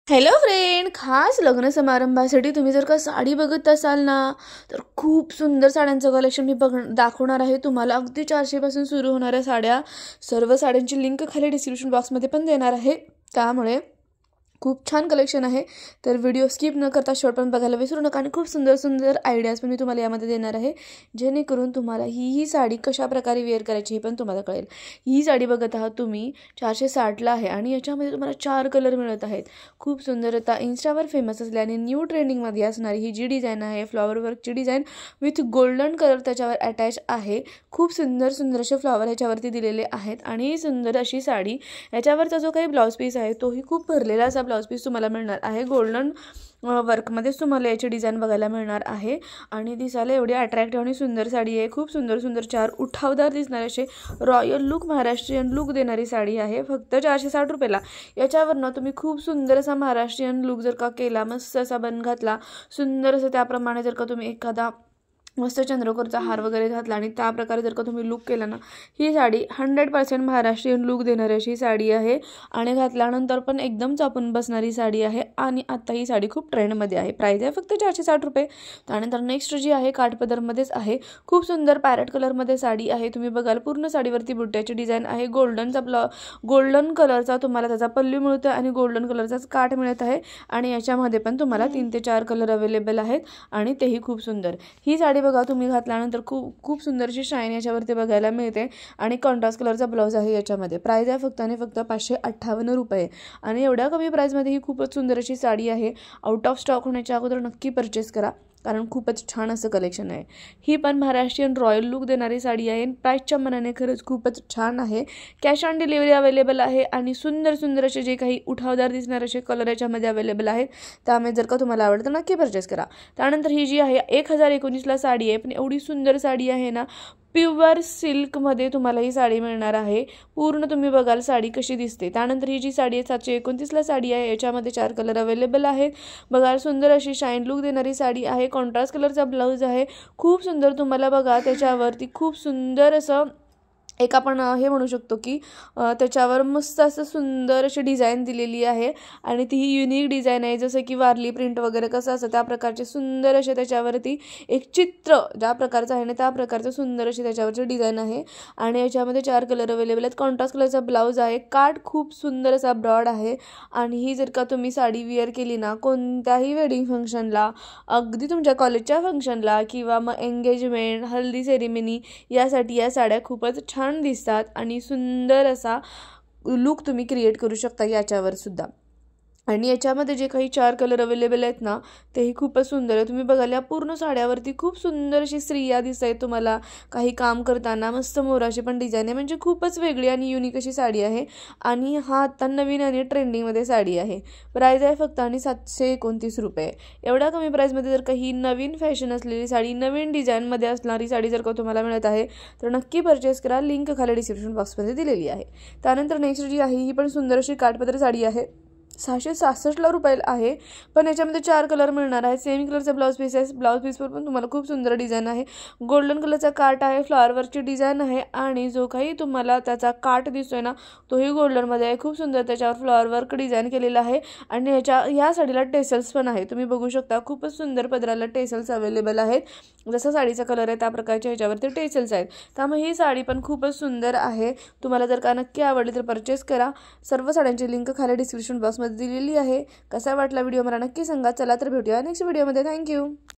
Hello friend, खास लग्न समारंभासाठी तुम्ही जर का साडी बघत असाल ना, तर खूप सुंदर साड्यांचं कलेक्शन मी दाखवणार आहे तुम्हाला. अगदी 400 पासून सुरू होणाऱ्या साड्या, सर्व साड्यांची लिंक खाली डिस्क्रिप्शन बॉक्समध्ये पण देणार आहे. त्यामुळे खूप छान कलेक्शन आहे, तर व्हिडिओ स्किप न करता शेवटपर्यंत बघायला विसरू नका. आणि खूप सुंदर सुंदर आयडियाज पण मी तुम्हाला यामध्ये देणार आहे, जेणेकरून तुम्हाला ही साडी कशा प्रकारे वेअर करायची हे पण तुम्हाला कळेल. ही साडी बघत आहात तुम्ही 460ला आहे आणि याच्यामध्ये तुम्हाला 4 कलर मिळत आहेत. खूप सुंदर, आता इन्स्टावर फेमस असल्याने न्यू ट्रेंडिंगमध्ये असणारी ही जी डिझाईन आहे, फ्लॉवर वर्कची डिझाईन विथ गोल्डन कलर त्याच्यावर अटॅच आहे. खूप सुंदर सुंदर असे फ्लॉवर ह्याच्यावरती दिलेले आहेत आणि सुंदर अशी साडी. याच्यावरचा जो काही ब्लाऊज पीस आहे तोही खूप भरलेला असा ब्लाऊज पीस तुम्हाला मिळणार आहे. गोल्डन वर्कमध्येच तुम्हाला याची डिझाईन बघायला मिळणार आहे आणि दिसायला एवढी अट्रॅक्टिव्ह आणि सुंदर साडी आहे. खूप सुंदर सुंदर 4 उठावदार दिसणारे असे रॉयल लुक, महाराष्ट्रीयन लुक देणारी साडी आहे, फक्त 460 रुपयाला. याच्यावरनं तुम्ही खूप सुंदर असा महाराष्ट्रीयन लुक जर का केला, मस्त असा बन घातला, सुंदर असं त्याप्रमाणे जर का तुम्ही एखादा मस्त चंद्रकोरचा हार वगैरे घातला आणि त्या प्रकारे जर का तुम्ही लुक केला ना, ही साडी 100% महाराष्ट्रीयन लुक देणारी अशी साडी आहे आणि घातल्यानंतर पण एकदम चापून बसणारी साडी आहे. आणि आता ही साडी खूप ट्रेंडमध्ये आहे. प्राईस आहे फक्त 460 रुपये. त्यानंतर नेक्स्ट जी आहे काठपदरमध्येच आहे, खूप सुंदर पॅरेट कलरमध्ये साडी आहे. तुम्ही बघाल पूर्ण साडीवरती बुट्ट्याची डिझाईन आहे. गोल्डन कलरचा तुम्हाला त्याचा पल्लू मिळतो आणि गोल्डन कलरचाच काठ मिळत आहे आणि याच्यामध्ये पण तुम्हाला 3 ते 4 कलर अवेलेबल आहेत आणि तेही खूप सुंदर. ही साडी बघा तुम्ही घातल्यानंतर खूप सुंदरशी शाईन याच्यावरती बघायला मिळते आणि कॉन्ट्रास्ट कलरचा ब्लाऊज आहे याच्यामध्ये. प्राईस आहे फक्त आणि फक्त 558 रुपये आणि एवढ्या कमी प्राईसमध्ये ही खूपच सुंदर अशी साडी आहे. आउट ऑफ स्टॉक होण्याच्या अगोदर नक्की परचेस करा, कारण खूपच छान असं कलेक्शन आहे. ही पण महाराष्ट्रीयन रॉयल लुक देणारी साडी आहे. प्राईसच्या मनाने खरंच खूपच छान आहे. कॅश ऑन डिलिव्हरी अवेलेबल आहे आणि सुंदर सुंदर असे जे काही उठावदार दिसणारे असे कलर याच्यामध्ये अवेलेबल आहेत. त्यामुळे जर का तुम्हाला आवडतं नक्की परचेस करा. त्यानंतर ही जी आहे 1019ला साडी आहे, पण एवढी सुंदर साडी आहे ना, प्युअर सिल्कमध्ये तुम्हाला ही साडी मिळणार आहे. पूर्ण तुम्ही बघाल साडी कशी दिसते. त्यानंतर ही जी साडी आहे 729ला साडी आहे, याच्यामध्ये 4 कलर अवेलेबल आहेत. बघाल सुंदर अशी शाईन लुक देणारी साडी आहे. कॉन्ट्रास्ट कलरचा ब्लाऊज आहे. खूप सुंदर तुम्हाला बघा त्याच्यावरती खूप सुंदर असं एक आपण हे म्हणू शकतो की त्याच्यावर मस्त असं सुंदर अशी डिझाईन दिलेली आहे आणि ती ही युनिक डिझाईन आहे. जसं की वारली प्रिंट वगैरे कसं असतं त्या प्रकारचे सुंदर असे त्याच्यावरती एक चित्र ज्या प्रकारचं आहे ना त्या प्रकारचं सुंदर अशी त्याच्यावरची डिझाईन आहे आणि याच्यामध्ये 4 कलर अवेलेबल आहेत. कॉन्ट्रास्ट कलरचा ब्लाऊज आहे. काठ खूप सुंदर असा ब्रॉड आहे आणि ही जर का तुम्ही साडी वेअर केली ना कोणत्याही वेडिंग फंक्शनला, अगदी तुमच्या कॉलेजच्या फंक्शनला किंवा मग एंगेजमेंट, हल्दी सेरेमनी, यासाठी या साड्या खूपच छान दिसतात आणि सुंदर असा लुक तुम्ही क्रिएट करू शकता याच्यावर सुद्धा. आणि याच्यामध्ये जे काही 4 कलर अवेलेबल आहेत ना तेही खूपच सुंदर आहे. तुम्ही बघाल या पूर्ण साड्यावरती खूप सुंदर अशी स्त्रिया दिसत आहेत तुम्हाला काही काम करताना. मस्त मोराची पण डिझाईन आहे, म्हणजे खूपच वेगळी आणि युनिक अशी साडी आहे आणि हा आता नवीन आणि ट्रेंडिंगमध्ये साडी आहे. प्राईस आहे फक्त आणि 729 रुपये. एवढ्या कमी प्राईसमध्ये जर काही नवीन फॅशन असलेली साडी, नवीन डिझाईनमध्ये असणारी साडी जर का तुम्हाला मिळत आहे तर नक्की परचेस करा. लिंक खाली डिस्क्रिप्शन बॉक्समध्ये दिलेली आहे. त्यानंतर नेक्स्ट जी आहे ही पण सुंदर अशी काठपदर साडी आहे. 666 रुपयाला आहे, पण याच्यामध्ये 4 कलर मिळणार आहे. सेम कलरचा ब्लाऊज पीस आहे. ब्लाऊज पीसवर पण तुम्हाला खूप सुंदर डिझाईन आहे. गोल्डन कलरचा काठ आहे, फ्लॉवरची डिझाईन आहे आणि जो काही तुम्हाला त्याचा काठ दिसतोय ना तोही गोल्डनमध्ये आहे. खूप सुंदर त्याच्यावर फ्लॉवर वर्क डिझाईन केलेलं आहे आणि ह्या साडीला टेसल्स पण आहे. तुम्ही बघू शकता खूपच सुंदर पदराला टेसल्स अवेलेबल आहेत. जसा साडीचा कलर आहे त्या प्रकारच्या ह्याच्यावरती टेसल्स आहेत. त्यामुळे ही साडी पण खूपच सुंदर आहे. तुम्हाला जर का नक्की आवडली तर परचेस करा. सर्व साड्यांची लिंक खाली डिस्क्रिप्शन बॉक्समध्ये दिलेली आहे. कसा वाटला व्हिडिओ मला नक्की सांगा. चला तर भेटूया नेक्स्ट व्हिडिओमध्ये. थँक्यू.